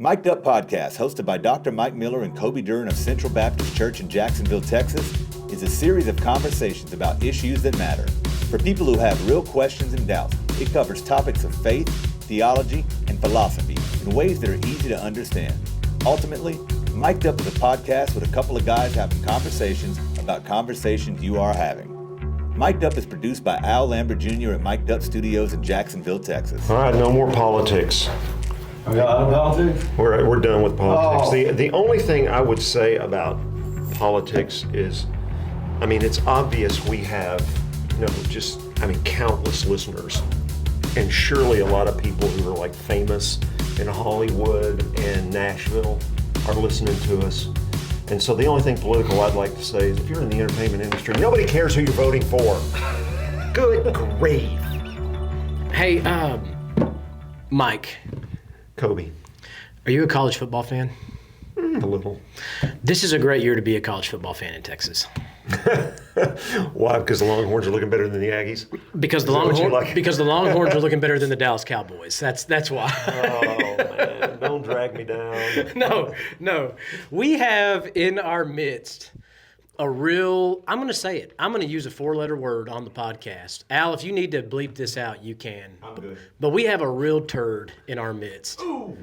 Mic'd Up Podcast, hosted by Dr. Mike Miller and Kobe Duran of Central Baptist Church in Jacksonville, Texas, is a series of conversations about issues that matter. For people who have real questions and doubts, it covers topics of faith, theology, and philosophy in ways that are easy to understand. Ultimately, Mic'd Up is a podcast with a couple of guys having conversations about conversations you are having. Mic'd Up is produced by Al Lambert Jr. at Mic'd Up Studios in Jacksonville, Texas. All right, no more politics. Are y'all out of politics? We're done with politics. Oh. The only thing I would say about politics is, it's obvious we have, countless listeners. And surely a lot of people who are famous in Hollywood and Nashville are listening to us. And so the only thing political I'd like to say is if you're in the entertainment industry, nobody cares who you're voting for. Good grief. Hey, Mike. Kobe. Are you a college football fan? A little. This is a great year to be a college football fan in Texas. Why? Because the Longhorns are looking better than the Aggies? Because the Longhorns are looking better than the Dallas Cowboys. That's why. Oh, man. Don't drag me down. No. We have in our midst a real, I'm going to say it. I'm going to use a 4-letter word on the podcast. Al, if you need to bleep this out, you can. I'm good. But we have a real turd in our midst. Ooh.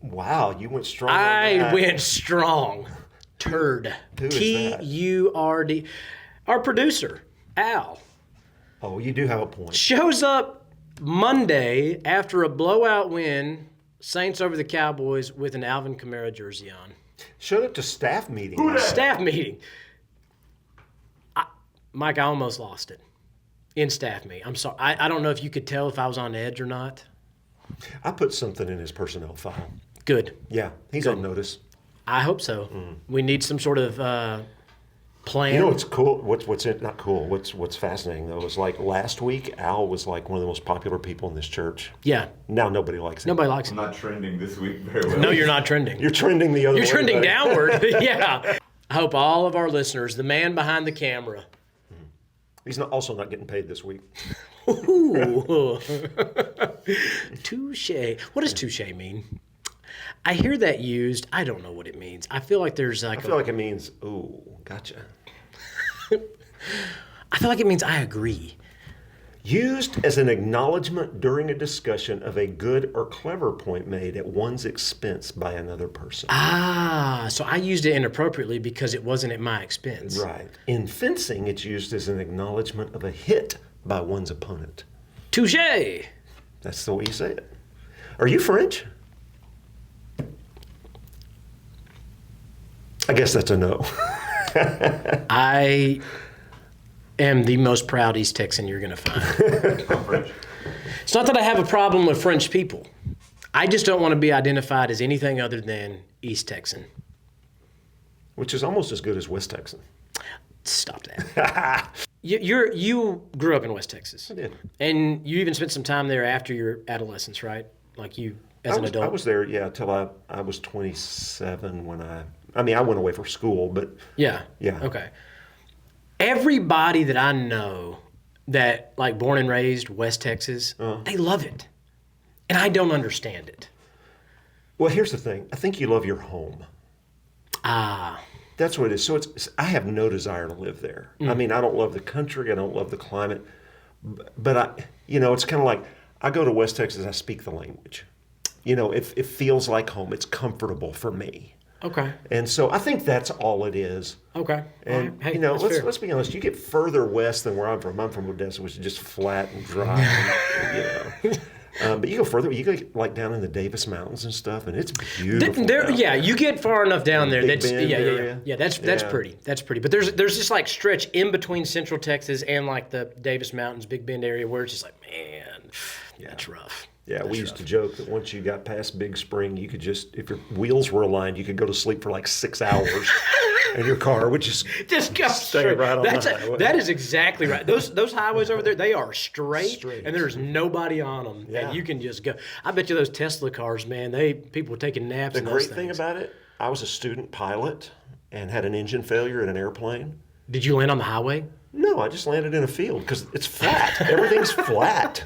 Wow, you went strong. I went strong. Turd. Who is that? T-U-R-D. Our producer, Al. Oh, you do have a point. Shows up Monday after a blowout win, Saints over the Cowboys, with an Alvin Kamara jersey on. Showed up to staff meeting. Staff meeting. Mike, I almost lost it in staff meeting. I'm sorry. I don't know if you could tell if I was on edge or not. I put something in his personnel file. Good. Yeah, he's on notice. I hope so. We need some sort of plan. You know what's cool? Not cool. What's fascinating though is last week Al was one of the most popular people in this church. Yeah. Now nobody likes him. Nobody likes I'm him. not trending this week very well. No, you're not trending. You're trending the other way. You're trending buddy. downward. Yeah. I hope all of our listeners, the man behind the camera. He's also not getting paid this week. Ooh. Touche. What does touche mean? I hear that used. I don't know what it means. I feel like there's I feel like it means, ooh, gotcha. I feel like it means I agree. Used as an acknowledgement during a discussion of a good or clever point made at one's expense by another person. So I used it inappropriately because it wasn't at my expense. Right. In fencing, it's used as an acknowledgement of a hit by one's opponent. Touche. That's the way you say it. Are you French? I guess that's a no. I am the most proud East Texan you're going to find. I'm French. It's not that I have a problem with French people. I just don't want to be identified as anything other than East Texan. Which is almost as good as West Texan. Stop that. You grew up in West Texas. I did. And you even spent some time there after your adolescence, right? Like you as an adult. I was there, till I was 27 when I went away for school, but... Yeah. Yeah. Okay. Everybody that I know that, born and raised West Texas, they love it. And I don't understand it. Well, here's the thing. I think you love your home. That's what it is. So I have no desire to live there. I don't love the country. I don't love the climate. But it's kind of like I go to West Texas, I speak the language. It feels like home. It's comfortable for me. Okay. And so I think that's all it is. Okay. And, Hey, let's be honest. You get further west than where I'm from. I'm from Odessa, which is just flat and dry. But you go further, you go down in the Davis Mountains and stuff, and it's beautiful. You get far enough down there. Big Bend area. Yeah, that's pretty. That's pretty. But there's this stretch in between Central Texas and the Davis Mountains, Big Bend area where it's just man, that's rough. Yeah, we used to joke that once you got past Big Spring, you could just, if your wheels were aligned, you could go to sleep for 6 hours, and your car would just go stay right on the highway. That is exactly right. Those highways over there, they are straight. And there's nobody on them. Yeah. And you can just go. I bet you those Tesla cars, man, people were taking naps in those things. The great thing about it, I was a student pilot and had an engine failure in an airplane. Did you land on the highway? No, I just landed in a field because it's flat. Everything's flat.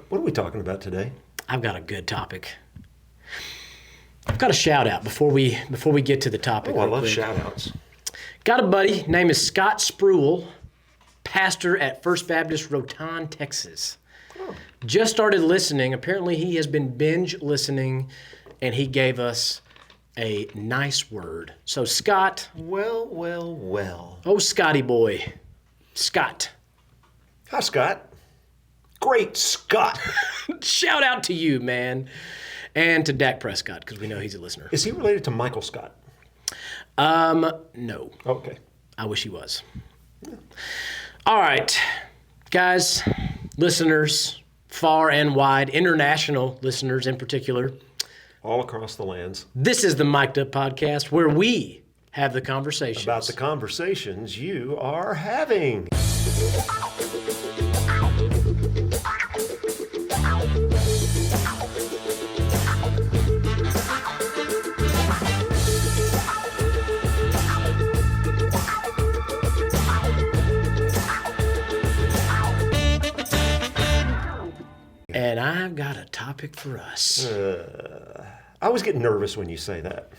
What are we talking about today? I've got a good topic. I've got a shout out before we get to the topic. Oh, I real love quick. shout outs. Got a buddy, name is Scott Spruill, pastor at First Baptist Rotan, Texas. Oh. Just started listening. Apparently he has been binge listening, and he gave us a nice word. So Scott. Well. Oh, Scotty boy. Scott. Hi, Scott. Great Scott. Shout out to you, man. And to Dak Prescott, because we know he's a listener. Is he related to Michael Scott? No. Okay. I wish he was. All right, guys, listeners, far and wide, international listeners in particular. All across the lands. This is the Mic'd Up Podcast, where we have the conversations. About the conversations you are having. And I've got a topic for us. I always get nervous when you say that.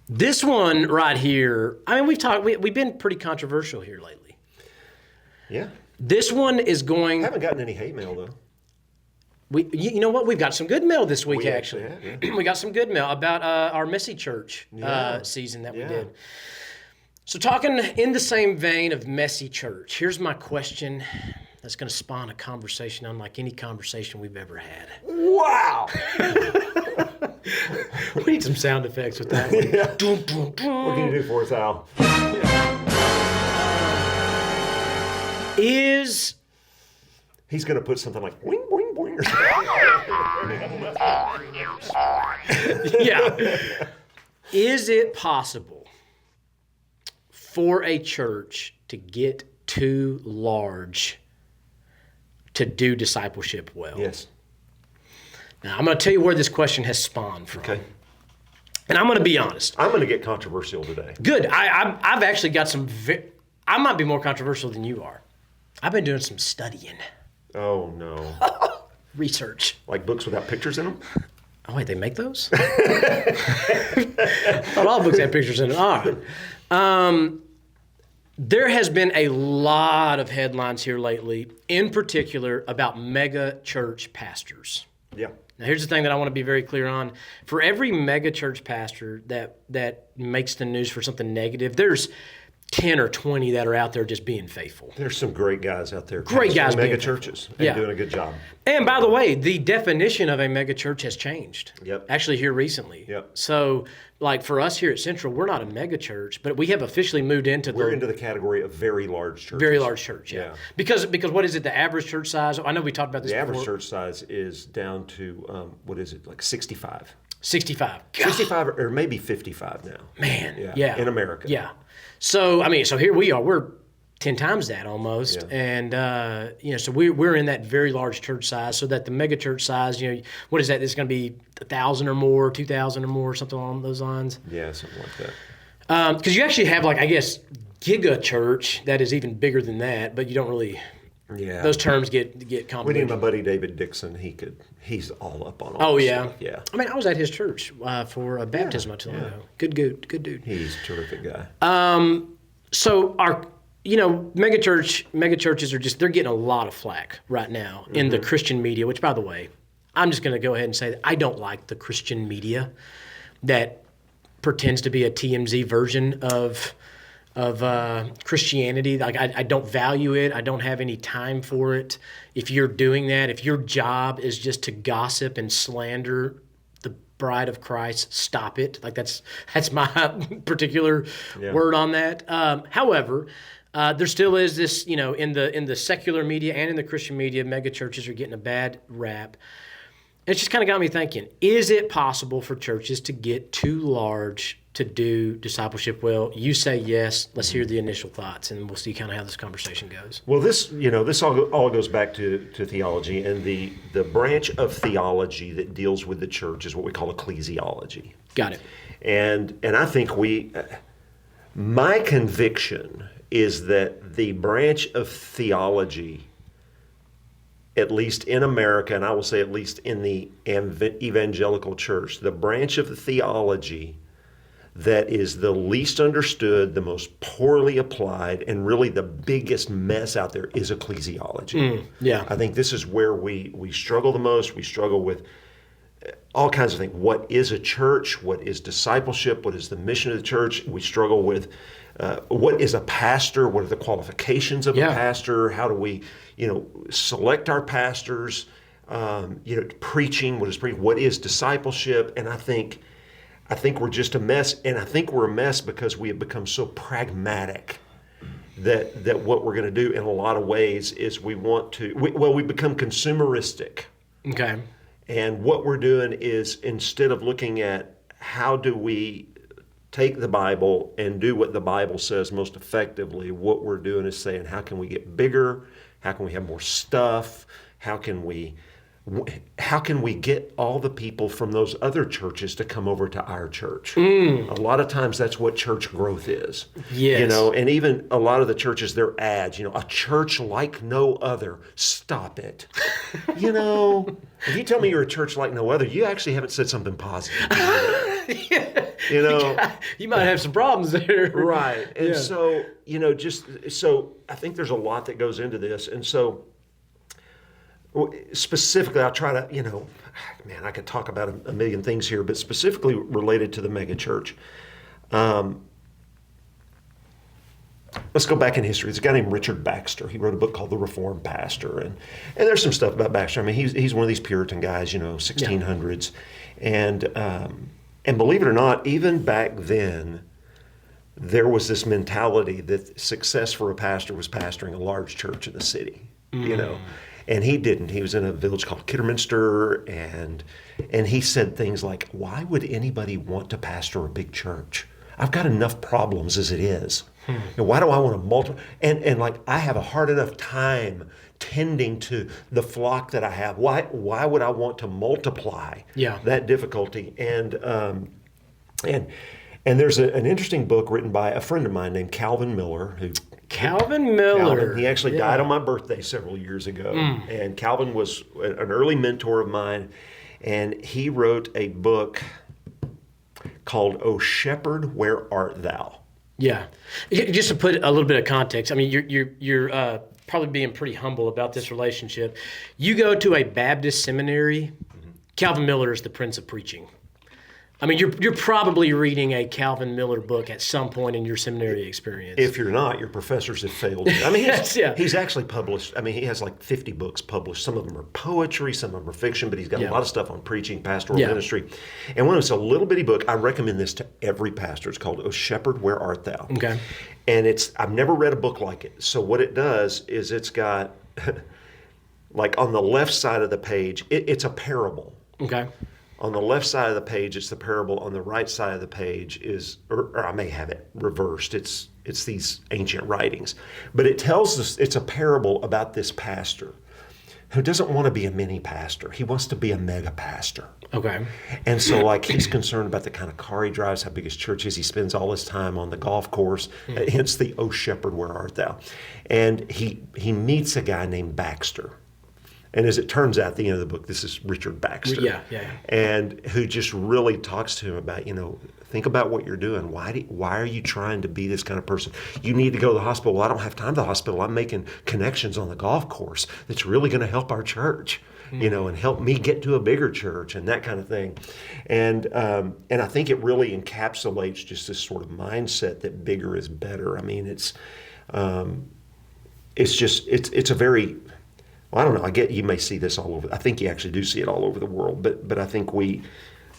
This one right here, I mean, we've been pretty controversial here lately. Yeah. This one is I going, haven't gotten any hate mail, though. you know what? We've got some good mail this week, We actually. actually have, yeah. We got some good mail about our Messy Church season that we did. So talking in the same vein of Messy Church, here's my question that's going to spawn a conversation unlike any conversation we've ever had. Wow. We need some sound effects with that one. Yeah. Dun, dun, dun. What can you do for us, Al? Is He's going to put something like boing, boing, boing or something. yeah. Is it possible for a church to get too large to do discipleship well? Yes. Now, I'm going to tell you where this question has spawned from. Okay. And I'm going to be honest. I'm going to get controversial today. Good. I've actually got some... I might be more controversial than you are. I've been doing some studying. Oh, no. Research. Like books without pictures in them? Oh, wait, they make those? I thought all books had pictures in it. All right. There has been a lot of headlines here lately, in particular about mega church pastors. Yeah. Now, here's the thing that I want to be very clear on. For every mega church pastor that makes the news for something negative, there's 10 or 20 that are out there just being faithful. There's some great guys out there. Great guys mega being churches and Yeah. doing a good job. And by the way, the definition of a mega church has changed. Yep. Actually, here recently. Yep. So, like for us here at Central, we're not a mega church, but we have officially moved into We're into the category of very large churches. very large church. Yeah. Yeah. Because what is it? The average church size? I know we talked about this The before. average church size is down to, what is it, like 65. 65. God, 65 or maybe 55 now. man. Yeah. In America. Yeah. So I mean, so here we are. We're 10 times that almost, Yeah. and so we're in that very large church size. So that the mega church size, what is that? It's going to be 1,000 or more, 2,000 or more, something along those lines. Yeah, something like that. Because you actually have giga church that is even bigger than that, but you don't really. Yeah. Those terms get We need complicated. my buddy David Dixon. He's all up on all Oh this yeah. stuff. Yeah. I mean, I was at his church for a baptism not too long ago. Good dude. He's a terrific guy. So our, mega churches are they're getting a lot of flack right now in the Christian media, which by the way, I'm just going to go ahead and say that I don't like the Christian media that pretends to be a TMZ version of Christianity. Like I don't value it. I don't have any time for it. If you're doing that, if your job is just to gossip and slander the bride of Christ, stop it. Like that's my particular word on that. However, there still is this, in the secular media and in the Christian media, mega churches are getting a bad rap. It's just kind of got me thinking, is it possible for churches to get too large to do discipleship well? You say yes. Let's hear the initial thoughts, and we'll see kind of how this conversation goes. Well, this all goes back to theology, and the branch of theology that deals with the church is what we call ecclesiology. Got it. And I think my conviction is that the branch of theology at least in America, and I will say at least in the evangelical church, the branch of the theology that is the least understood, the most poorly applied, and really the biggest mess out there is ecclesiology. Yeah. I think this is where we struggle the most. We struggle with all kinds of things. What is a church? What is discipleship? What is the mission of the church? We struggle with what is a pastor? What are the qualifications of a pastor? How do we, select our pastors? Preaching. What is preaching? What is discipleship? And I think we're just a mess. And I think we're a mess because we have become so pragmatic that what we're going to do in a lot of ways is we become consumeristic. Okay. And what we're doing is, instead of looking at how do we take the Bible and do what the Bible says most effectively, what we're doing is saying, how can we get bigger? How can we have more stuff? How can we get all the people from those other churches to come over to our church? A lot of times that's what church growth is. Yes. And even a lot of the churches, their ads, a church like no other. Stop it. If you tell me you're a church like no other, you actually haven't said something positive. You might have some problems there. Right. And so, so I think there's a lot that goes into this. And so specifically, I'll try to, I could talk about a million things here, but specifically related to the megachurch. Let's go back in history. There's a guy named Richard Baxter. He wrote a book called The Reformed Pastor. And there's some stuff about Baxter. I mean, he's one of these Puritan guys, 1600s. And believe it or not, even back then, there was this mentality that success for a pastor was pastoring a large church in the city, And he didn't. He was in a village called Kidderminster, and he said things like, why would anybody want to pastor a big church? I've got enough problems as it is. And why do I want to multiply? And like, I have a hard enough time tending to the flock that I have. Why would I want to multiply that difficulty? And there's an interesting book written by a friend of mine named Calvin Miller, Calvin Miller. He actually died on my birthday several years ago. And Calvin was an early mentor of mine. And he wrote a book called O Shepherd, Where Art Thou? Yeah. Just to put a little bit of context, I mean, you're probably being pretty humble about this relationship. You go to a Baptist seminary, Calvin Miller is the Prince of Preaching. I mean, you're probably reading a Calvin Miller book at some point in your seminary experience. If you're not, your professors have failed you. I mean, he's actually published. I mean, he has like 50 books published. Some of them are poetry, some of them are fiction, but he's got a lot of stuff on preaching, pastoral ministry. And when it's a little bitty book, I recommend this to every pastor. It's called O Shepherd, Where Art Thou? Okay. And I've never read a book like it. So what it does is it's got, like on the left side of the page, it's a parable. Okay. On the left side of the page, it's the parable. On the right side of the page is, or I may have it reversed. It's these ancient writings. But it tells us, it's a parable about this pastor who doesn't want to be a mini pastor. He wants to be a mega pastor. Okay. And so like he's concerned about the kind of car he drives, how big his church is. He spends all his time on the golf course. Hence the O Shepherd, Where Art Thou? And he meets a guy named Baxter. And as it turns out, at the end of the book, this is Richard Baxter. Yeah. And who just really talks to him about, think about what you're doing. Why are you trying to be this kind of person? You need to go to the hospital. Well, I don't have time to the hospital. I'm making connections on the golf course that's really going to help our church, and help me get to a bigger church and that kind of thing. And I think it really encapsulates just this sort of mindset that bigger is better. I mean, it's a very... Well, I don't know. I get you may see this all over. I think you actually do see it all over the world. But I think we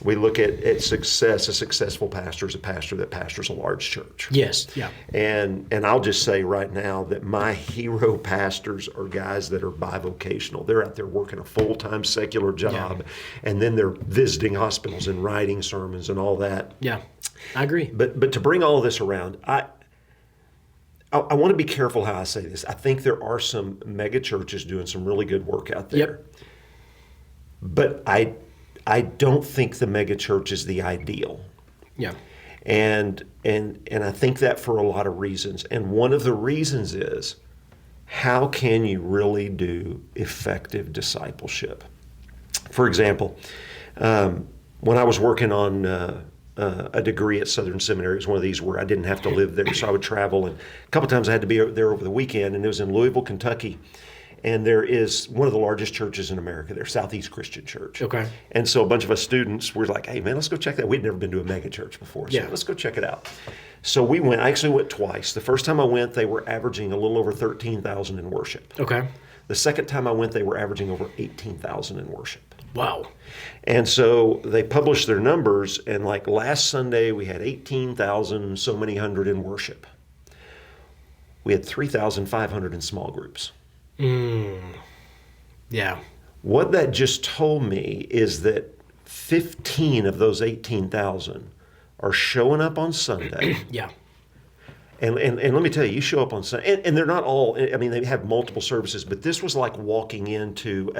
look at success. A successful pastor is a pastor that pastors a large church. Yes. Yeah. And I'll just say right now that my hero pastors are guys that are bivocational. They're out there working a full-time secular job, and then they're visiting hospitals and writing sermons and all that. Yeah, I agree. But to bring all of this around, I want to be careful how I say this. I think there are some mega churches doing some really good work out there. Yep. But I don't think the mega church is the ideal. Yeah. And I think that for a lot of reasons. And one of the reasons is how can you really do effective discipleship? For example, when I was working on a degree at Southern Seminary, it was one of these where I didn't have to live there, so I would travel. And a couple times I had to be there over the weekend, and it was in Louisville, Kentucky. And there is one of the largest churches in America there, Southeast Christian Church. Okay. And so a bunch of us students were like, hey, man, let's go check that. We'd never been to a megachurch before, so Yeah. let's go check it out. So we went. I actually went twice. The first time I went, they were averaging a little over 13,000 in worship. Okay. The second time I went, they were averaging over 18,000 in worship. Wow. And so they published their numbers, and like last Sunday, we had 18,000 so many hundred in worship. We had 3,500 in small groups. Yeah. What that just told me is that 15 of those 18,000 are showing up on Sunday. Yeah. And let me tell you, you show up on Sunday, and they're not all, I mean, they have multiple services, but this was like walking into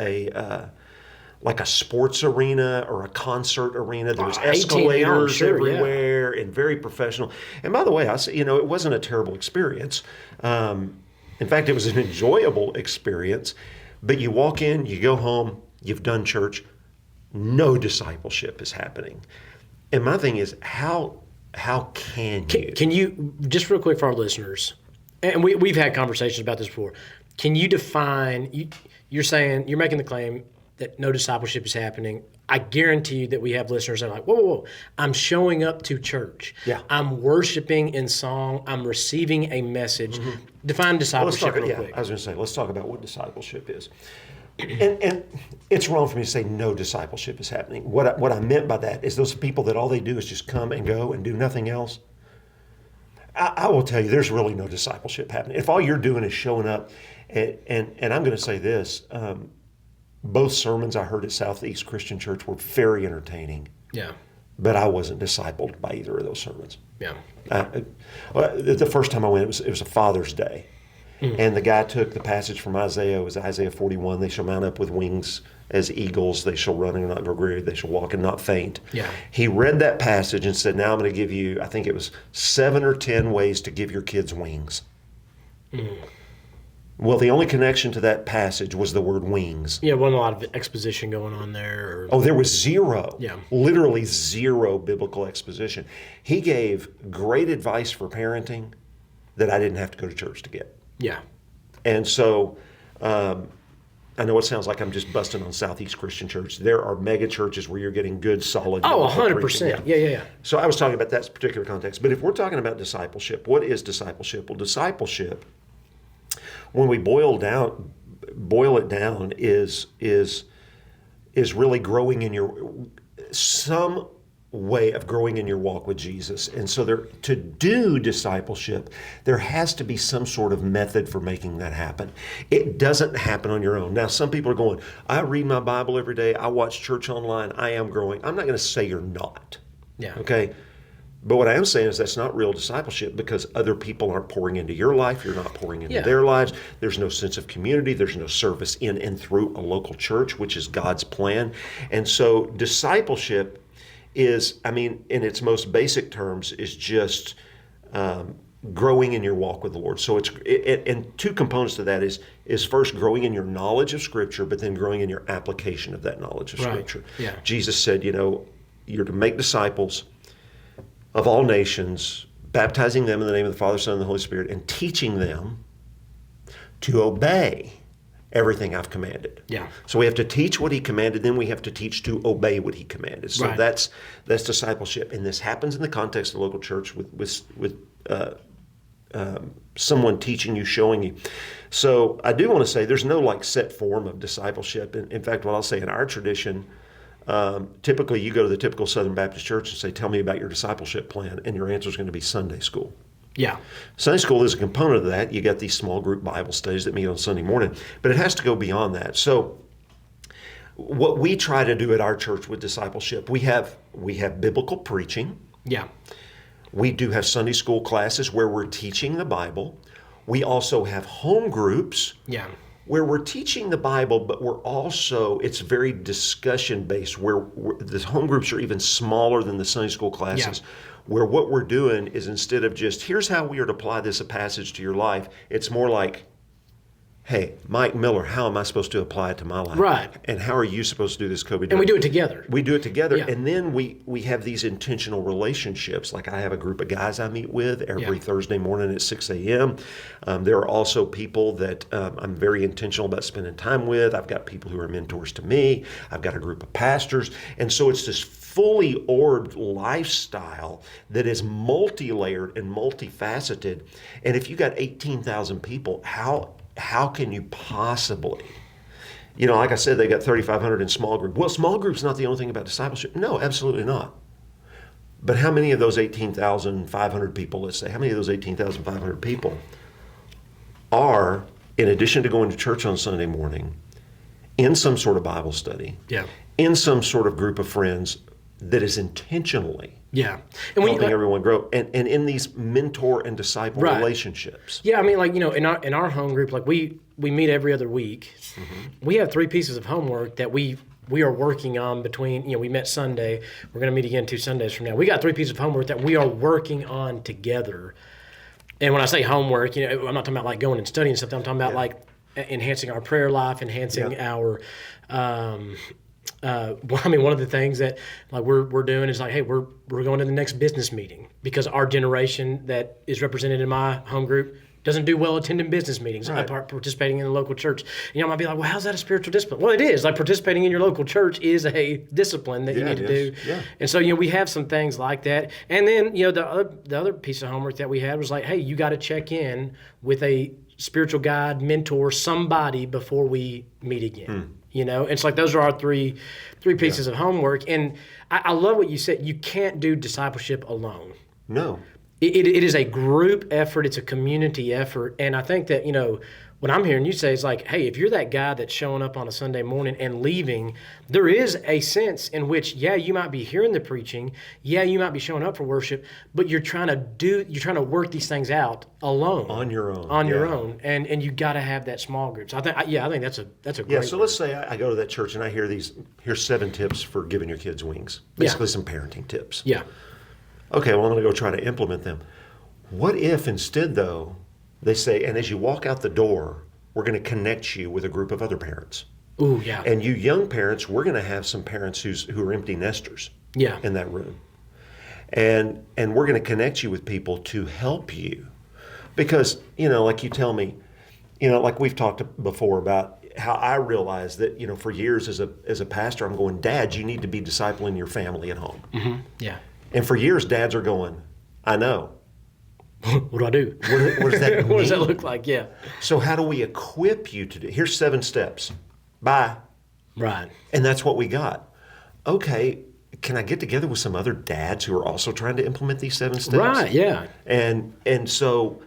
like a sports arena or a concert arena. There was 18, escalators sure, everywhere and very professional. And by the way, it wasn't a terrible experience. In fact, it was an enjoyable experience. But you walk in, you go home, you've done church, no discipleship is happening. And my thing is, how can you? Can you, just real quick for our listeners, and we've had conversations about this before, can you define, you're saying, you're making the claim that no discipleship is happening. I guarantee you that we have listeners that are like, whoa, I'm showing up to church. Yeah. I'm worshiping in song. I'm receiving a message. Define discipleship real quick. I was going to say, let's talk about what discipleship is. And it's wrong for me to say no discipleship is happening. What I meant by that is those people that all they do is just come and go and do nothing else. I will tell you, there's really no discipleship happening. If all you're doing is showing up, and I'm going to say this, both sermons I heard at Southeast Christian Church were very entertaining. Yeah. But I wasn't discipled by either of those sermons. Yeah. The first time I went, it was a Father's Day. And the guy took the passage from Isaiah. It was Isaiah 41. They shall mount up with wings as eagles. They shall run and not grow weary. They shall walk and not faint. Yeah. He read that passage and said, now I'm going to give you, I think it was 7 or 10 ways to give your kids wings. Well, the only connection to that passage was the word wings. Yeah, wasn't a lot of exposition going on there. Oh, there was zero. Yeah. Literally zero biblical exposition. He gave great advice for parenting that I didn't have to go to church to get. Yeah. And so I know it sounds like I'm just busting on Southeast Christian Church. There are mega churches where you're getting good, solid. Oh, biblical 100%. preaching. Yeah. So I was talking about that particular context. But if we're talking about discipleship, what is discipleship? Well, discipleship, when we boil it down, is really growing in some way of growing in your walk with Jesus. And so to do discipleship, there has to be some sort of method for making that happen. It doesn't happen on your own. Now, some people are going, I read my Bible every day, I watch church online, I am growing. I'm not going to say you're not. Yeah. Okay? But what I am saying is that's not real discipleship, because other people aren't pouring into your life. You're not pouring into their lives. There's no sense of community. There's no service in and through a local church, which is God's plan. And so discipleship is, in its most basic terms, is just growing in your walk with the Lord. So and two components to that is first growing in your knowledge of Scripture, but then growing in your application of that knowledge of Scripture. Yeah. Jesus said, you're to make disciples of all nations, baptizing them in the name of the Father, Son, and the Holy Spirit, and teaching them to obey everything I've commanded. Yeah. So we have to teach what He commanded, then we have to teach to obey what He commanded. So Right. that's discipleship, and this happens in the context of the local church with someone teaching you, showing you. So I do want to say there's no set form of discipleship. In fact, what I'll say in our tradition, typically you go to the typical Southern Baptist church and say, tell me about your discipleship plan, and your answer is going to be Sunday school. Yeah. Sunday school is a component of that. You got these small group Bible studies that meet on Sunday morning, but it has to go beyond that. So what we try to do at our church with discipleship, we have biblical preaching. Yeah. We do have Sunday school classes where we're teaching the Bible. We also have home groups. Yeah. Where we're teaching the Bible, but we're also, it's very discussion-based, where the home groups are even smaller than the Sunday school classes, where what we're doing is, instead of just, here's how we are to apply this passage to your life, it's more like, hey, Mike Miller, how am I supposed to apply it to my life? Right. And how are you supposed to do this, Kobe? And we do it together. We do it together. Yeah. And then we have these intentional relationships. Like I have a group of guys I meet with every Thursday morning at 6 a.m. There are also people that I'm very intentional about spending time with. I've got people who are mentors to me. I've got a group of pastors. And so it's this fully orbed lifestyle that is multi-layered and multifaceted. And if you got 18,000 people, how can you possibly, like I said, they got 3,500 in small group. Well, small group's not the only thing about discipleship. No, absolutely not. But how many of those 18,500 people, let's say, how many of those 18,500 people are, in addition to going to church on Sunday morning, in some sort of Bible study, in some sort of group of friends that is intentionally and helping everyone grow, and in these mentor and disciple relationships. Yeah, I mean, like, in our home group, like we meet every other week. Mm-hmm. We have 3 pieces of homework that we are working on between, we met Sunday. We're going to meet again 2 Sundays from now. We got 3 pieces of homework that we are working on together. And when I say homework, I'm not talking about like going and studying stuff. I'm talking about like enhancing our prayer life, enhancing our. One of the things that like we're doing is like, hey, we're going to the next business meeting because our generation that is represented in my home group doesn't do well attending business meetings, participating in the local church. I might be like, well, how's that a spiritual discipline? Well, it is. Like participating in your local church is a discipline that you need to do. Yeah. And so, we have some things like that. And then, the other piece of homework that we had was like, hey, you got to check in with a spiritual guide, mentor, somebody before we meet again. It's like those are our three pieces of homework. And I love what you said. You can't do discipleship alone. No. It is a group effort. It's a community effort. And I think that, what I'm hearing you say is like, hey, if you're that guy that's showing up on a Sunday morning and leaving, there is a sense in which, you might be hearing the preaching. You might be showing up for worship, but you're trying to work these things out alone. On your own. And you got to have that small group. So I think that's a great so let's say I go to that church and I here's 7 tips for giving your kids wings. Basically some parenting tips. Yeah. Okay, well, I'm going to go try to implement them. What if instead, though, they say, and as you walk out the door, we're going to connect you with a group of other parents. Ooh, yeah. And you young parents, we're going to have some parents who are empty nesters in that room. And we're going to connect you with people to help you. Because, like you tell me, like we've talked before about how I realized that, for years as a pastor, I'm going, Dad, you need to be discipling your family at home. Mm-hmm. Yeah. And for years, dads are going, I know. What do I do? What does that mean? What does that look like? Yeah. So how do we equip you to do? Here's 7 steps. Bye. Right. And that's what we got. Okay, can I get together with some other dads who are also trying to implement these 7 steps? Right, yeah. And so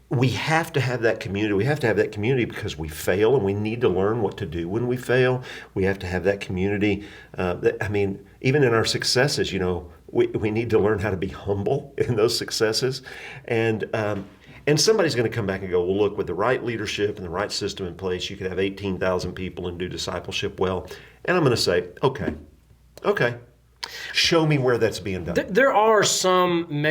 we have to have that community. We have to have that community because we fail and we need to learn what to do when we fail. We have to have that community. Even in our successes, we need to learn how to be humble in those successes. And somebody's going to come back and go, well, look, with the right leadership and the right system in place, you could have 18,000 people and do discipleship well. And I'm going to say, okay, show me where that's being done. There are some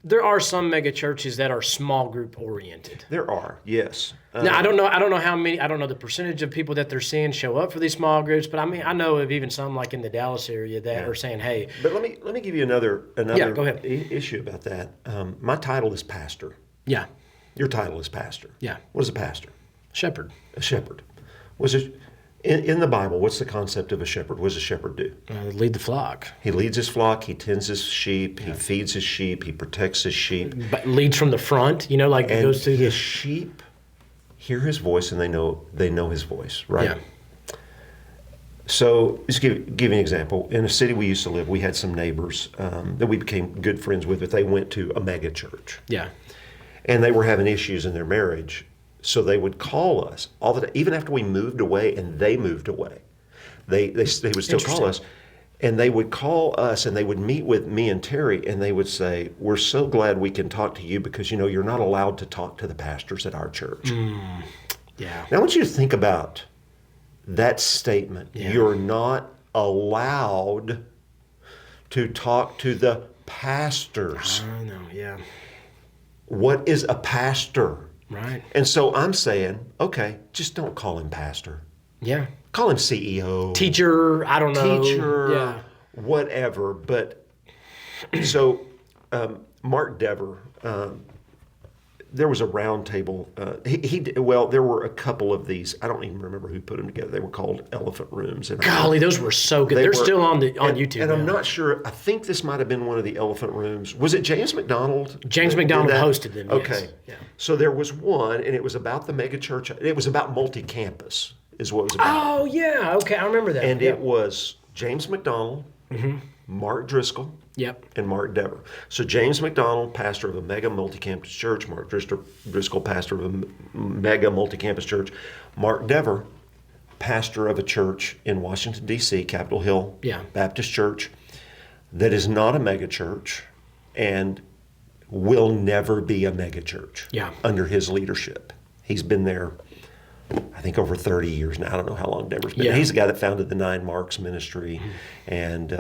There are some mega churches that are small group oriented. There are, yes. Now I don't know how many. I don't know the percentage of people that they're seeing show up for these small groups, but I know of even some like in the Dallas area that are saying, "Hey." But let me give you another go ahead. issue about that. My title is pastor. Yeah. Your title is pastor. Yeah. What is a pastor? Shepherd. A shepherd. Was it in the Bible? What's the concept of a shepherd? What does a shepherd do? Lead the flock. He leads his flock. He tends his sheep. He feeds his sheep. He protects his sheep. But leads from the front. It goes through his sheep hear his voice and they know his voice, right? Yeah. So just give you an example. In a city we used to live, we had some neighbors that we became good friends with, but they went to a mega church. Yeah. And they were having issues in their marriage. So they would call us all the time, even after we moved away and they moved away. They would still call us. And they would call us and they would meet with me and Terry and they would say, we're so glad we can talk to you because, you're not allowed to talk to the pastors at our church. Yeah. Now I want you to think about that statement. Yeah. You're not allowed to talk to the pastors. I know, yeah. What is a pastor? Right. And so I'm saying, okay, just don't call him pastor. Yeah. Call him CEO. Teacher, I don't know. Teacher, Yeah. whatever. But so Mark Dever, there was a round table. There were a couple of these. I don't even remember who put them together. They were called elephant rooms. And Golly, those were so good. They're still on YouTube. And now. I'm not sure. I think this might have been one of the elephant rooms. Was it James McDonald? James McDonald hosted them. Okay. Yes. Yeah. So there was one, and it was about the megachurch. It was about multi-campus, is what it was about. Oh yeah. Okay, I remember that. And it was James McDonald, Mark Driscoll, Yep. and Mark Dever. So James McDonald, pastor of a mega multi-campus church. Mark Driscoll, pastor of a mega multi-campus church. Mark Dever, pastor of a church in Washington, D.C., Capitol Hill Baptist Church, that is not a mega church and will never be a mega church under his leadership. He's been there, I think, over 30 years now. I don't know how long Dever's been. Yeah. He's the guy that founded the Nine Marks ministry and,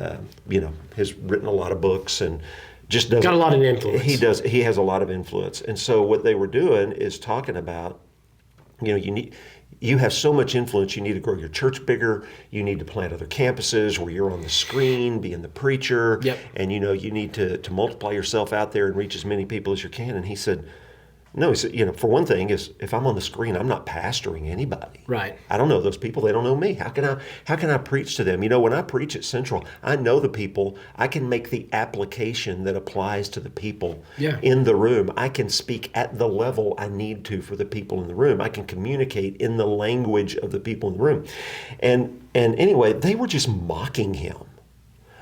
has written a lot of books and just does. Got a lot of influence. He does. He has a lot of influence. And so what they were doing is talking about, you have so much influence, you need to grow your church bigger, you need to plant other campuses where you're on the screen, being the preacher, and you need to multiply yourself out there and reach as many people as you can. And he said, no, he said, for one thing, is if I'm on the screen, I'm not pastoring anybody. Right. I don't know those people. They don't know me. How can I preach to them? When I preach at Central, I know the people. I can make the application that applies to the people in the room. I can speak at the level I need to for the people in the room. I can communicate in the language of the people in the room. And anyway, they were just mocking him.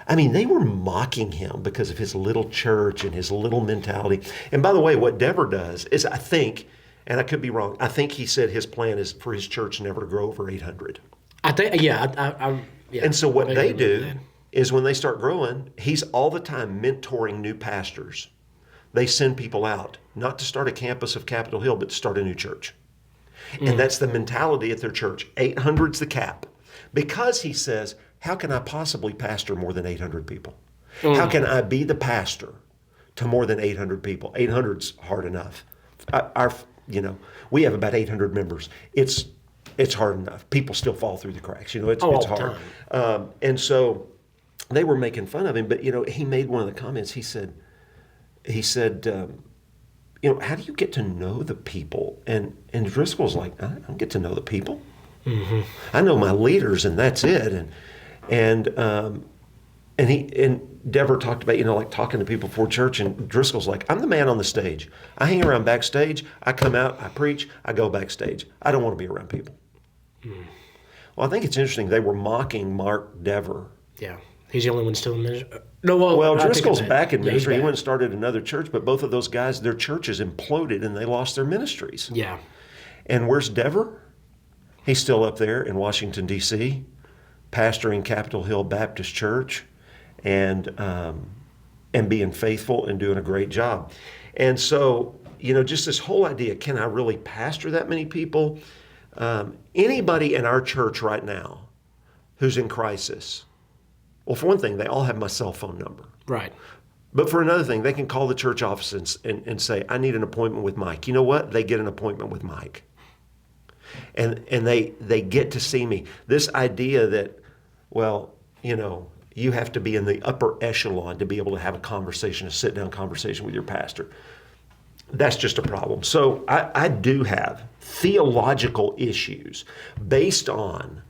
I mean, they were mocking him because of his little church and his little mentality. And by the way, what Dever does is, I think, and I could be wrong, I think he said his plan is for his church never to grow over 800. I think, And so what they do is when they start growing, he's all the time mentoring new pastors. They send people out, not to start a campus of Capitol Hill, but to start a new church. And that's the mentality at their church. 800's the cap. Because he says, how can I possibly pastor more than 800 people? How can I be the pastor to more than 800 people? 800's hard enough. We have about 800 members. It's hard enough. People still fall through the cracks. It's hard. And so they were making fun of him. But he made one of the comments. He said, how do you get to know the people? And Driscoll's like, I don't get to know the people. Mm-hmm. I know my leaders, and that's it. And Dever talked about, like talking to people before church, and Driscoll's like, I'm the man on the stage. I hang around backstage. I come out, I preach, I go backstage. I don't want to be around people. Well, I think it's interesting. They were mocking Mark Dever. Yeah. He's the only one still in ministry. Well, Driscoll's back in ministry. He went and started another church, but both of those guys, their churches imploded and they lost their ministries. Yeah. And where's Dever? He's still up there in Washington, D.C., pastoring Capitol Hill Baptist Church and being faithful and doing a great job. And so, just this whole idea, can I really pastor that many people? Anybody in our church right now who's in crisis, well, for one thing, they all have my cell phone number. Right. But for another thing, they can call the church office and say, I need an appointment with Mike. You know what? They get an appointment with Mike. And they get to see me. This idea that, you have to be in the upper echelon to be able to have a sit-down conversation with your pastor. That's just a problem. So I do have theological issues based on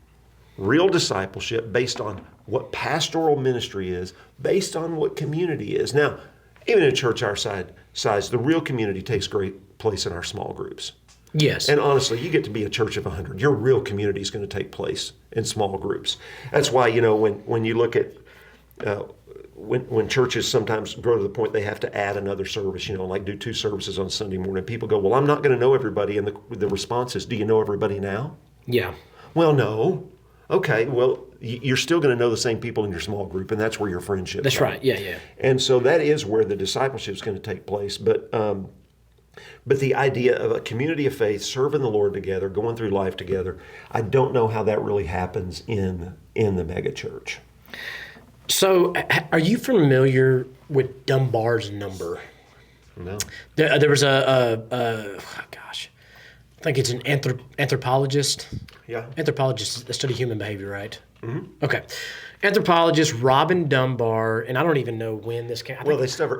real discipleship, based on what pastoral ministry is, based on what community is. Now, even in a church our size, the real community takes great place in our small groups. Yes. And honestly, you get to be a church of 100. Your real community is going to take place in small groups. That's why, when you look at when churches sometimes grow to the point they have to add another service, like do 2 services on Sunday morning, people go, well, I'm not going to know everybody. And the response is, do you know everybody now? Yeah. Well, no. Okay, well, you're still going to know the same people in your small group, and that's where your friendship is. That's right. Yeah, yeah. And so that is where the discipleship is going to take place. But the idea of a community of faith, serving the Lord together, going through life together, I don't know how that really happens in the megachurch. So, are you familiar with Dunbar's number? No. There was gosh, I think it's an anthropologist. Yeah. Anthropologists that study human behavior, right? Mm-hmm. Okay. Anthropologist Robin Dunbar, and I don't even know when this came. Well, they study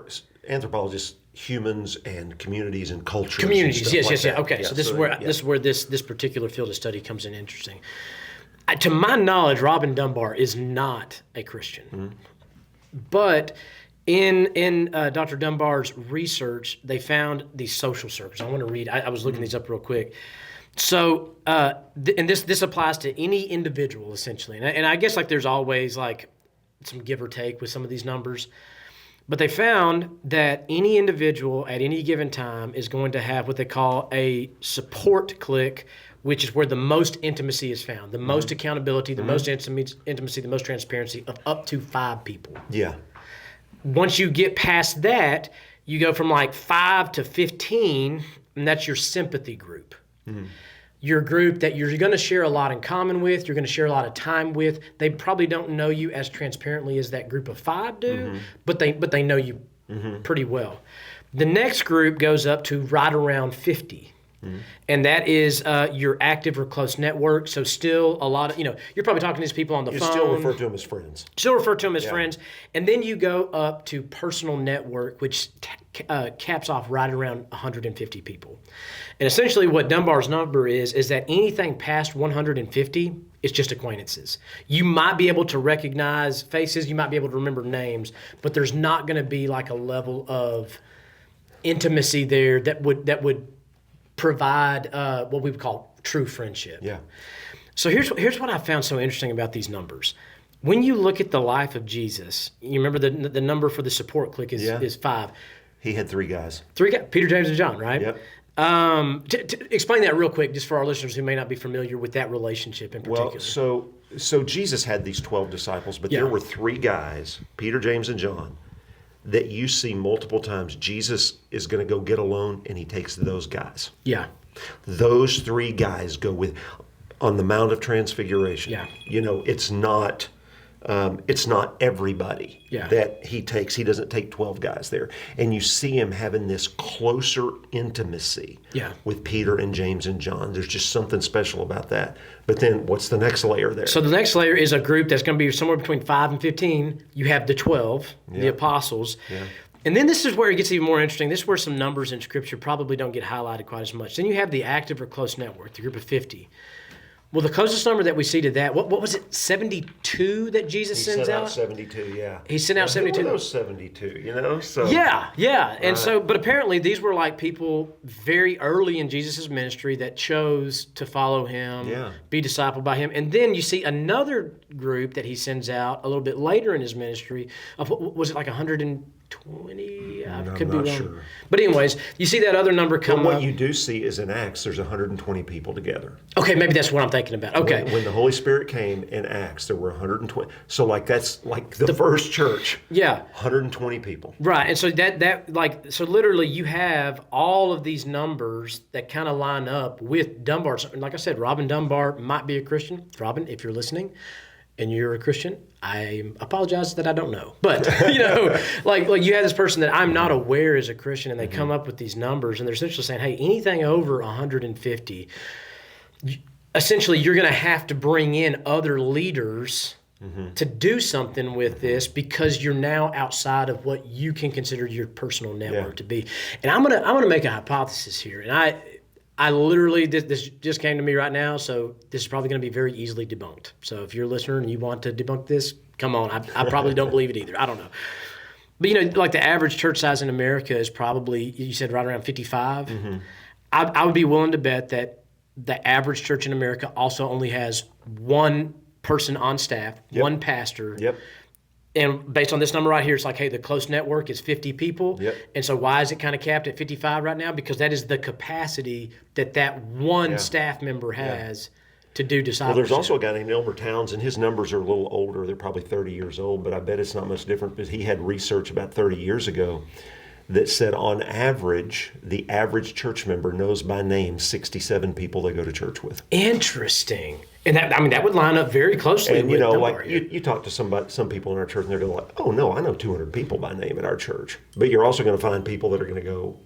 anthropologists, humans and communities and cultures. Communities, and yes, like yes, yeah. that. Okay, so this is where this particular field of study comes in interesting. To my knowledge, Robin Dunbar is not a Christian, but in Dr. Dunbar's research, they found these social circles. I want to read. I was looking these up real quick. So, and this applies to any individual essentially, and I guess like there's always like some give or take with some of these numbers, but they found that any individual at any given time is going to have what they call a support clique, which is where the most intimacy is found, the most accountability, the most intimacy, the most transparency of up to 5 people. Yeah. Once you get past that, you go from like 5 to 15, and that's your sympathy group. Your group that you're going to share a lot in common with, you're going to share a lot of time with. They probably don't know you as transparently as that group of 5 do, but they know you pretty well. The next group goes up to right around 50. And that is your active or close network. So still a lot of, you're probably talking to these people on the phone. You still refer to them as friends. Still refer to them as friends. And then you go up to personal network, which caps off right around 150 people. And essentially what Dunbar's number is that anything past 150 is just acquaintances. You might be able to recognize faces, you might be able to remember names, but there's not going to be like a level of intimacy there that would provide what we would call true friendship. Yeah. So here's what I found so interesting about these numbers. When you look at the life of Jesus, you remember the number for the support clique is 5. He had 3 guys. 3 guys, Peter, James, and John, right? Yep. To explain that real quick, just for our listeners who may not be familiar with that relationship in particular. Well, so Jesus had these 12 disciples, but there were 3 guys, Peter, James, and John, that you see multiple times. Jesus is going to go get alone, and he takes those guys. Yeah. Those 3 guys go with on the Mount of Transfiguration. Yeah. It's not everybody that he takes. He doesn't take 12 guys there. And you see him having this closer intimacy with Peter and James and John. There's just something special about that. But then what's the next layer there? So the next layer is a group that's going to be somewhere between 5 and 15. You have the 12, the apostles. Yeah. And then this is where it gets even more interesting. This is where some numbers in Scripture probably don't get highlighted quite as much. Then you have the active or close network, the group of 50. Well, the closest number that we see to that, what was it, 72 that Jesus sends out? He sent out 72, yeah. He sent out 72. Who were those 72, So Yeah. And so, but apparently these were like people very early in Jesus' ministry that chose to follow him, be discipled by him. And then you see another group that he sends out a little bit later in his ministry of, was it like 120? I could be wrong. Sure. But anyways, you see that other number come up. What you do see is in Acts, there's 120 people together. Okay, maybe that's what I'm thinking about. Okay. When the Holy Spirit came in Acts, there were 120. So that's like the first church. Yeah. 120 people. Right. And so so literally you have all of these numbers that kind of line up with Dunbar. Like I said, Robin Dunbar might be a Christian. Robin, if you're listening and you're a Christian, I apologize that I don't know. But, like you have this person that I'm not aware is a Christian, and they come up with these numbers, and they're essentially saying, hey, anything over 150, essentially you're going to have to bring in other leaders to do something with this, because you're now outside of what you can consider your personal network to be. And I'm gonna make a hypothesis here, and I literally, this just came to me right now, so this is probably going to be very easily debunked. So if you're a listener and you want to debunk this, come on. I probably don't believe it either. I don't know. But, like the average church size in America is probably, you said right around 55. I would be willing to bet that the average church in America also only has one person on staff, one pastor. Yep. And based on this number right here, it's like, hey, the close network is 50 people. Yep. And so why is it kind of capped at 55 right now? Because that is the capacity that one staff member has to do discipleship. Well, there's also a guy named Elmer Townsend. His numbers are a little older. They're probably 30 years old, but I bet it's not much different, because he had research about 30 years ago that said on average, the average church member knows by name 67 people they go to church with. Interesting. And that would line up very closely And with like you talk to some people in our church and they're going like, oh no, I know 200 people by name at our church. But you're also going to find people that are going to go,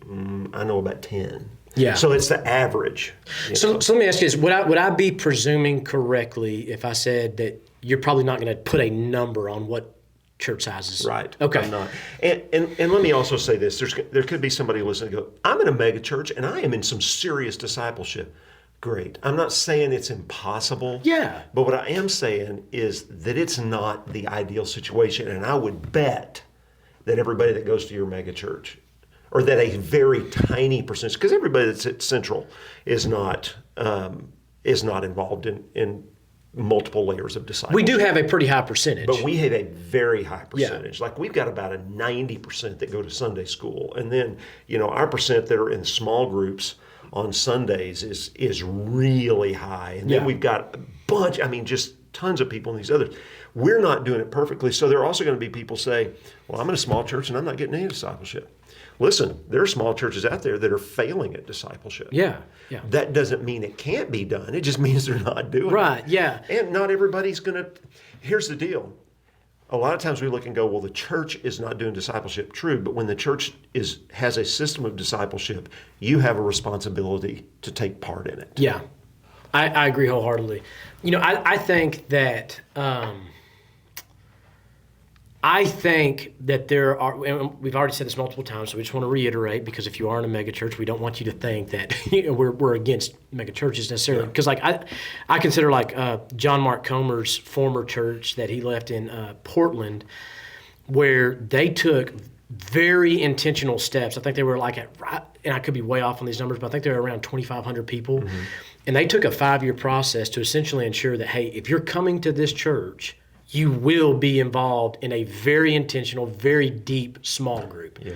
I know about 10. Yeah. So it's the average. So let me ask you this. Would I be presuming correctly if I said that you're probably not going to put a number on what church sizes? Right. Okay. I'm not. And let me also say this. There could be somebody listening and go, I'm in a mega church and I am in some serious discipleship. Great. I'm not saying it's impossible. Yeah. But what I am saying is that it's not the ideal situation. And I would bet that everybody that goes to your mega church, or that a very tiny percentage, because everybody that's at Central is not involved in multiple layers of discipleship. We do have a pretty high percentage. But we have a very high percentage. Like we've got about a 90% that go to Sunday school. And then, our percent that are in small groups on Sundays is really high. And then we've got a bunch, just tons of people in these others. We're not doing it perfectly. So there are also going to be people say, well, I'm in a small church and I'm not getting any discipleship. Listen, there are small churches out there that are failing at discipleship. Yeah. That doesn't mean it can't be done. It just means they're not doing it. Right, yeah. And not everybody's going to. Here's the deal. A lot of times we look and go, well, the church is not doing discipleship. True, but when the church has a system of discipleship, you have a responsibility to take part in it. Yeah, I agree wholeheartedly. I think that there are, and we've already said this multiple times, so we just want to reiterate, because if you are in a megachurch, we don't want you to think that we're against megachurches necessarily. Because I consider John Mark Comer's former church that he left in Portland, where they took very intentional steps. I think they were and I could be way off on these numbers, but I think they were around 2,500 people. Mm-hmm. And they took a 5-year process to essentially ensure that, hey, if you're coming to this church, you will be involved in a very intentional, very deep small group. Yeah.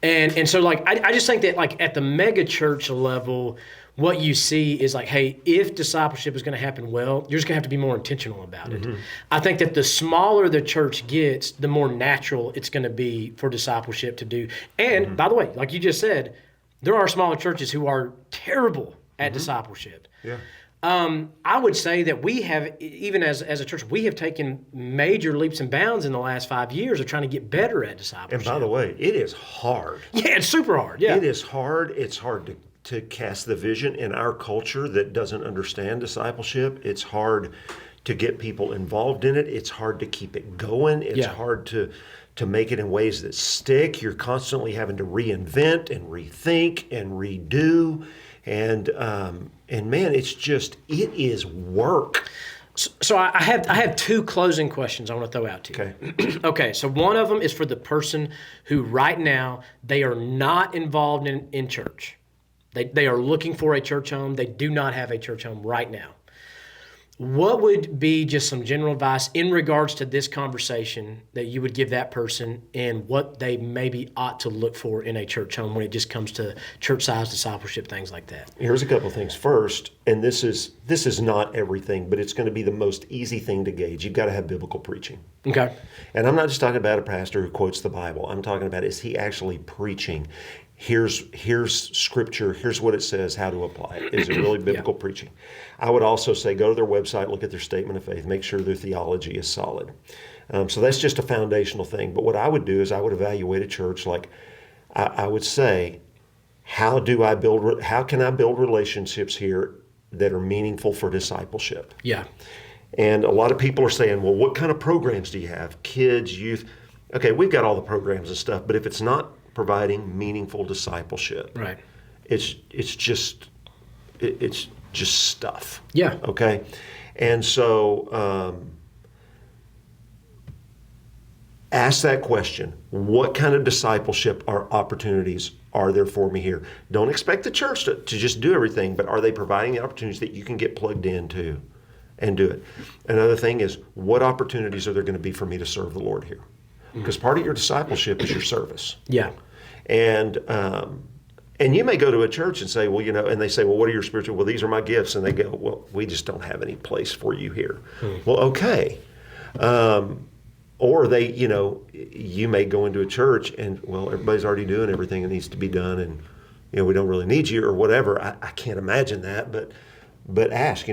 And so I just think that at the mega church level, what you see is hey, if discipleship is going to happen well, you're just going to have to be more intentional about it. Mm-hmm. I think that the smaller the church gets, the more natural it's going to be for discipleship to do. And by the way, like you just said, there are smaller churches who are terrible at discipleship. Yeah. I would say that we have, even as a church, we have taken major leaps and bounds in the last 5 years of trying to get better at discipleship. And by the way, it is hard. Yeah, it's super hard. Yeah, it is hard. It's hard to cast the vision in our culture that doesn't understand discipleship. It's hard to get people involved in it. It's hard to keep it going. It's hard to make it in ways that stick. You're constantly having to reinvent and rethink and redo. And man, it is work. So I have 2 closing questions I want to throw out to you. Okay. Okay, so one of them is for the person who right now, they are not involved in church. They are looking for a church home. They do not have a church home right now. What would be just some general advice in regards to this conversation that you would give that person, and what they maybe ought to look for in a church home when it just comes to church size, discipleship, things like that? Here's a couple of things. First, and this is not everything, but it's going to be the most easy thing to gauge. You've got to have biblical preaching. Okay. And I'm not just talking about a pastor who quotes the Bible. I'm talking about, is he actually preaching? Here's scripture, here's what it says, how to apply it. Is it really biblical preaching? I would also say go to their website, look at their statement of faith, make sure their theology is solid. So that's just a foundational thing. But what I would do is I would evaluate a church I would say, how can I build relationships here that are meaningful for discipleship? Yeah. And a lot of people are saying, well, what kind of programs do you have? Kids, youth. Okay, we've got all the programs and stuff, but if it's not providing meaningful discipleship, right, it's just stuff. Yeah. Okay. And so ask that question. What kind of discipleship opportunities are there for me here? Don't expect the church to just do everything, but are they providing the opportunities that you can get plugged into and do it? Another thing is, what opportunities are there going to be for me to serve the Lord here? Because part of your discipleship is your service. Yeah. And you may go to a church and say, well, and they say, well, what are your spiritual? Well, these are my gifts. And they go, well, we just don't have any place for you here. Well, okay. or they, you may go into a church and, well, everybody's already doing everything that needs to be done, and we don't really need you or whatever. I can't imagine that, but ask,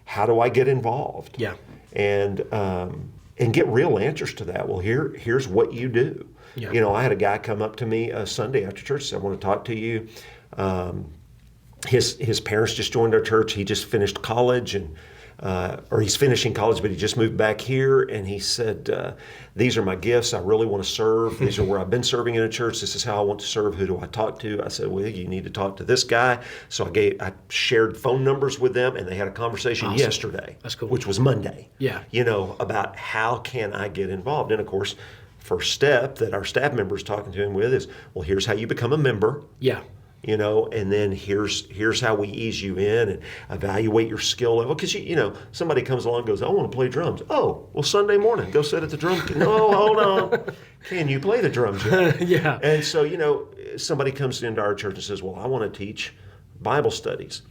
how do I get involved? Yeah. And get real answers to that. Well, here's what you do. Yeah. I had a guy come up to me Sunday after church, said, I want to talk to you. His parents just joined our church. He just finished college, or he's finishing college, but he just moved back here. And he said, these are my gifts. I really want to serve. These are where I've been serving in a church. This is how I want to serve. Who do I talk to? I said, well, you need to talk to this guy. So I shared phone numbers with them, and they had a conversation yesterday. That's cool. Which was Monday. Yeah. About how can I get involved. And of course, first step that our staff member is talking to him with is, well, here's how you become a member. Yeah. And then here's how we ease you in and evaluate your skill level. Because, somebody comes along and goes, I want to play drums. Oh, well, Sunday morning, go sit at the drum. No, hold on. Can you play the drums yet? Yeah. And so, somebody comes into our church and says, well, I want to teach Bible studies.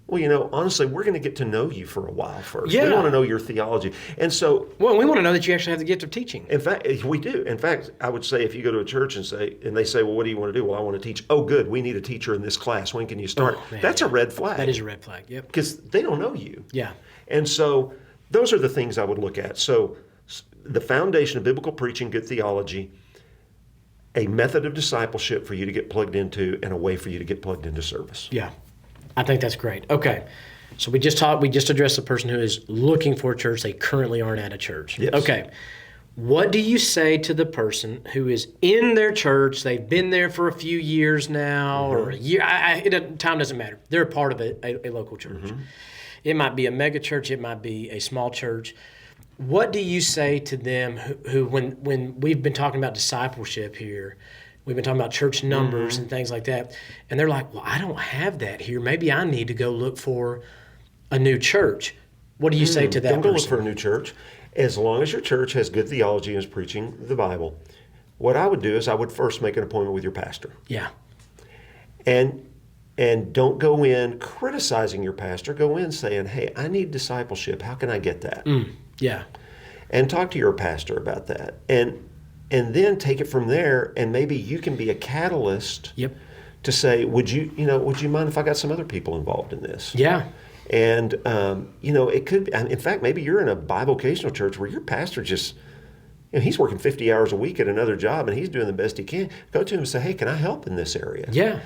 Well, honestly, we're going to get to know you for a while first. Yeah. We want to know your theology. And so... Well, we want to know that you actually have the gift of teaching. In fact, we do. In fact, I would say if you go to a church and they say, well, what do you want to do? Well, I want to teach. Oh, good. We need a teacher in this class. When can you start? Oh, man, That's a red flag. That is a red flag, yep. Because they don't know you. Yeah. And so those are the things I would look at. So the foundation of biblical preaching, good theology, a method of discipleship for you to get plugged into, and a way for you to get plugged into service. Yeah. I think that's great. Okay. So we just addressed the person who is looking for a church. They currently aren't at a church. Yes. Okay. What do you say to the person who is in their church? They've been there for a few years now, or a year. Time doesn't matter. They're a part of a local church. It might be a megachurch. It might be a small church. What do you say to them who when we've been talking about discipleship here, we've been talking about church numbers and things like that, and they're like, well, I don't have that here. Maybe I need to go look for a new church. What do you say to that Don't go person? look for a new church. As long as your church has good theology and is preaching the Bible, what I would do is I would first make an appointment with your pastor. Yeah. And don't go in criticizing your pastor. Go in saying, hey, I need discipleship. How can I get that? Yeah. And talk to your pastor about that. And then take it from there, and maybe you can be a catalyst to say, would you mind if I got some other people involved in this? Yeah. And, it could be, in fact, maybe you're in a bivocational church where your pastor just, he's working 50 hours a week at another job and he's doing the best he can. Go to him and say, hey, can I help in this area? Yeah.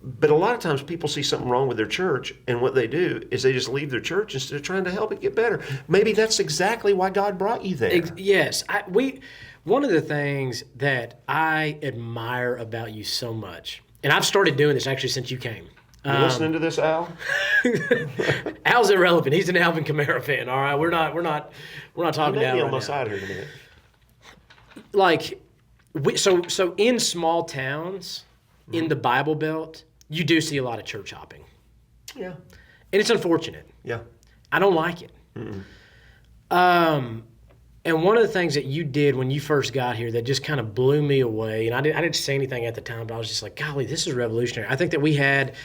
But a lot of times people see something wrong with their church, and what they do is they just leave their church instead of trying to help it get better. Maybe that's exactly why God brought you there. Yes. One of the things that I admire about you so much, and I've started doing this actually since you came. You listening to this, Al? Al's irrelevant. He's an Alvin Kamara fan. All right, we're not talking You may Al be right on my now. side here in a minute. So in small towns, in the Bible Belt, you do see a lot of church hopping, Yeah. and it's unfortunate. Yeah. I don't like it. And one of the things that you did when you first got here that just kind of blew me away, and I didn't say anything at the time, but I was just like, golly, this is revolutionary. I think that we had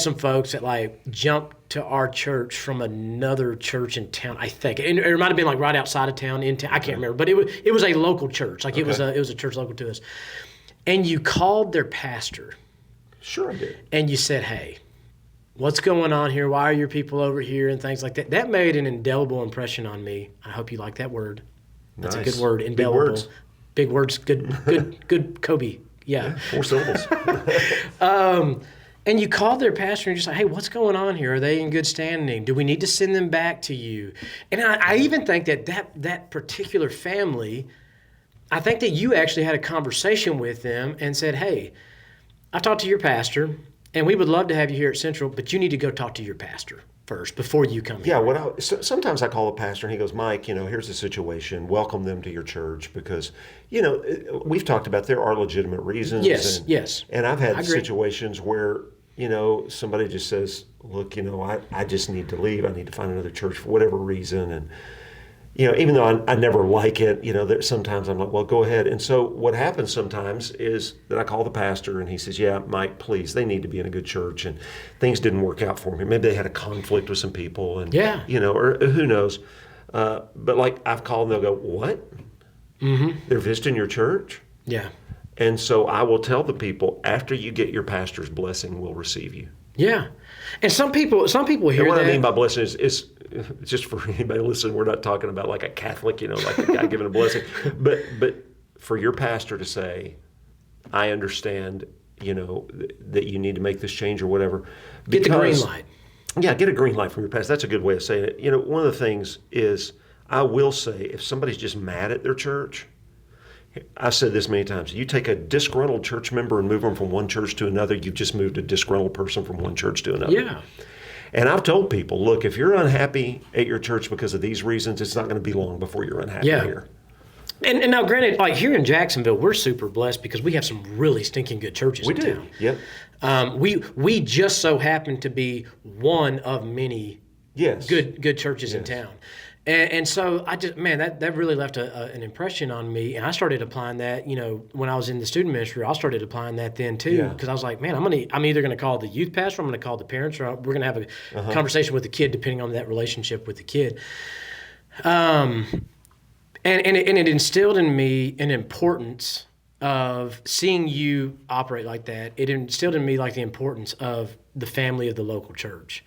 some folks that jumped to our church from another church in town, I think. And it might have been right outside of town, in town, I can't remember, but it was a local church. It was a church local to us. And you called their pastor. Sure I did. And you said, hey, what's going on here? Why are your people over here? And things like that. That made an indelible impression on me. I hope you like that word. That's Nice. a good word. Indelible. Big words. Big words. Good Kobe. Yeah. 4 syllables. And you called their pastor and you're just like, hey, what's going on here? Are they in good standing? Do we need to send them back to you? And I even think that particular family, I think that you actually had a conversation with them and said, hey, I talked to your pastor, and we would love to have you here at Central, but you need to go talk to your pastor first before you come here. Yeah, sometimes I call a pastor and he goes, Mike, here's the situation. Welcome them to your church because, we've talked about there are legitimate reasons. Yes. And I've had situations where, somebody just says, look, I just need to leave. I need to find another church for whatever reason. And, even though I never like it, sometimes I'm like, well, go ahead. And so what happens sometimes is that I call the pastor and he says, yeah, Mike, please, they need to be in a good church. And things didn't work out for me. Maybe they had a conflict with some people and, or who knows. But like I've called and they'll go, what? They're visiting your church? Yeah. And so I will tell the people, after you get your pastor's blessing, we'll receive you. Yeah. And some people hear And what that. I mean by blessing is just for anybody listening, we're not talking about like a Catholic, like a guy giving a blessing. But for your pastor to say, I understand, that you need to make this change or whatever. Get the green light. Yeah, get a green light from your pastor. That's a good way of saying it. One of the things is, I will say, if somebody's just mad at their church, I've said this many times, you take a disgruntled church member and move them from one church to another, you've just moved a disgruntled person from one church to another. Yeah. And I've told people, look, if you're unhappy at your church because of these reasons, it's not going to be long before you're unhappy here. And now, granted, like here in Jacksonville, we're super blessed because we have some really stinking good churches in town. Yep. We just so happen to be one of many good churches in town. And so I just, man, that really left an impression on me. And I started applying that, when I was in the student ministry, I started applying that then too. Because I was like, man, I'm either going to call the youth pastor, I'm going to call the parents, or we're going to have a conversation with the kid, depending on that relationship with the kid. And it instilled in me an importance of seeing you operate like that. It instilled in me like the importance of the family of the local church.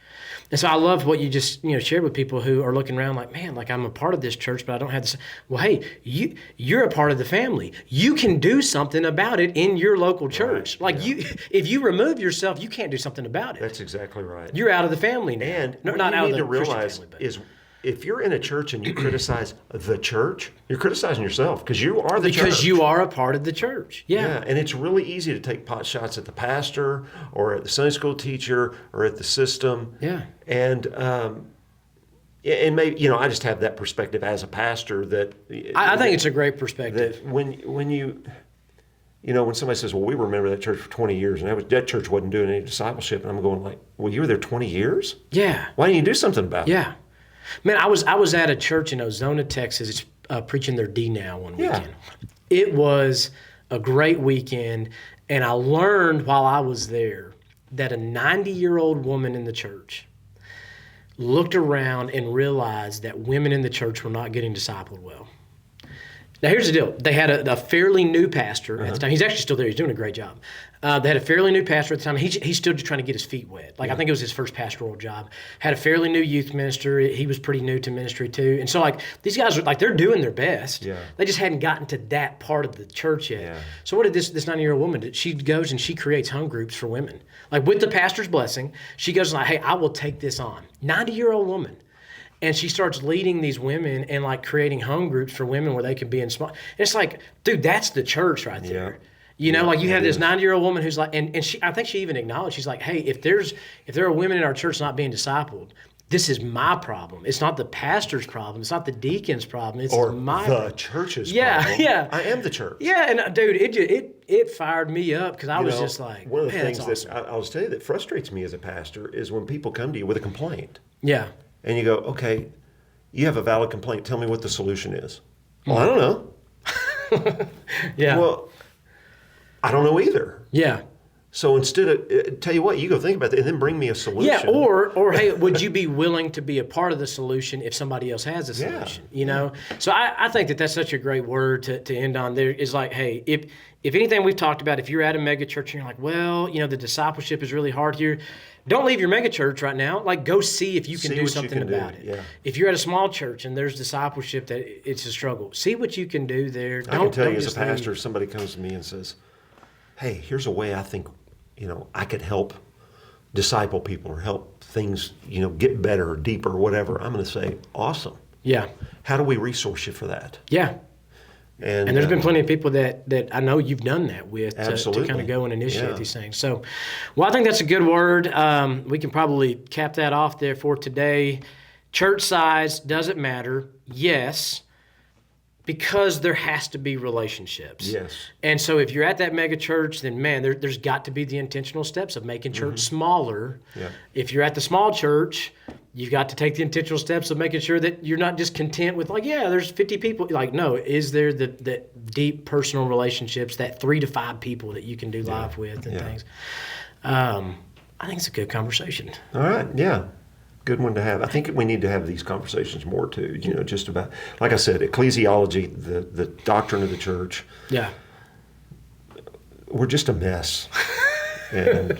And so I love what you just shared with people who are looking around like, man, like I'm a part of this church, but I don't have this. Well, hey, you're a part of the family. You can do something about it in your local church. Right. Like if you remove yourself, you can't do something about it. That's exactly right. You're out of the family now. And no, what not you out need of the to realize family, is, if you're in a church and you criticize the church, you're criticizing yourself because you are the church. Because you are a part of the church. Yeah. And it's really easy to take pot shots at the pastor or at the Sunday school teacher or at the system. Yeah. And maybe, I just have that perspective as a pastor that I think it's a great perspective. That when somebody says, well, we remember that church for 20 years and that church wasn't doing any discipleship. And I'm going like, well, you were there 20 years? Yeah. Why didn't you do something about it? Yeah. Man, I was at a church in Ozona, Texas, preaching their D Now one weekend. It was a great weekend, and I learned while I was there that a 90-year-old woman in the church looked around and realized that women in the church were not getting discipled well. Now, here's the deal. They had a fairly new pastor at the time. He's actually still there. He's doing a great job. They had a fairly new pastor at the time. He's still just trying to get his feet wet. I think it was his first pastoral job. Had a fairly new youth minister. He was pretty new to ministry too. And so these guys are they're doing their best. Yeah. They just hadn't gotten to that part of the church yet. Yeah. So what did this 90-year-old woman do? She goes and she creates home groups for women. With the pastor's blessing, she goes hey, I will take this on. 90-year-old woman. And she starts leading these women and creating home groups for women where they could be in small. And it's dude, that's the church right there. Yeah. You have this 90-year-old woman who's and she, I think she even acknowledged, she's like, hey, if there are women in our church not being discipled, this is my problem. It's not the pastor's problem. It's not the deacon's problem. It's my problem. The church's problem. Yeah. I am the church. Yeah, and dude, it fired me up because I was just like, one of the things that's awesome. that I'll tell you that frustrates me as a pastor is when people come to you with a complaint. Yeah. And you go, okay, you have a valid complaint. Tell me what the solution is. Well, I don't know. Yeah. Well, I don't know either. Yeah. So instead of, tell you what, you go think about that and then bring me a solution. Yeah, or hey, would you be willing to be a part of the solution if somebody else has a solution? So I think that's such a great word to end on there is hey, if anything we've talked about, if you're at a megachurch and you're like, well, the discipleship is really hard here, don't leave your megachurch right now. Go see if you can do something about it. Yeah. If you're at a small church and there's discipleship that it's a struggle, see what you can do there. I can tell you as a pastor, if somebody comes to me and says, hey, here's a way I think, I could help disciple people or help things, get better or deeper or whatever, I'm going to say, awesome. Yeah. How do we resource you for that? Yeah. And there's been plenty of people that I know you've done that with to kind of go and initiate these things. So, well, I think that's a good word. We can probably cap that off there for today. Church size, does it matter? Yes, because there has to be relationships. Yes. And so if you're at that mega church, then, man, there's got to be the intentional steps of making church smaller. Yeah. If you're at the small church, you've got to take the intentional steps of making sure that you're not just content with there's 50 people. No, is there the deep personal relationships, that 3 to 5 people that you can do life with and things. I think it's a good conversation. All right, yeah. Good one to have. I think we need to have these conversations more too, just about, like I said, ecclesiology, the doctrine of the church. Yeah. We're just a mess. And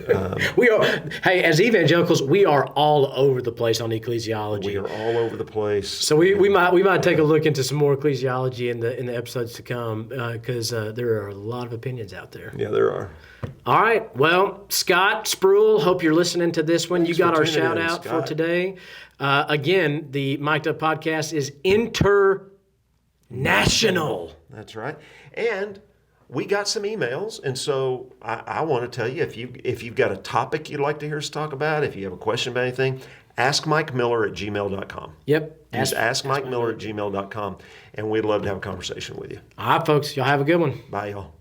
we are. Hey, as evangelicals, we are all over the place on ecclesiology. we are all over the place. So we might take a look into some more ecclesiology in the episodes to come, because there are a lot of opinions out there. Yeah, there are. All right. Well, Scott Spruill, hope you're listening to this one. Thanks you got for our tuning shout in, out Scott. for today. Again, the Mic'd Up podcast is international. That's right. And we got some emails, and so I want to tell you, if you've got a topic you'd like to hear us talk about, if you have a question about anything, askmikemiller@gmail.com. Yep. Just askmikemiller@gmail.com, and we'd love to have a conversation with you. All right, folks. Y'all have a good one. Bye, y'all.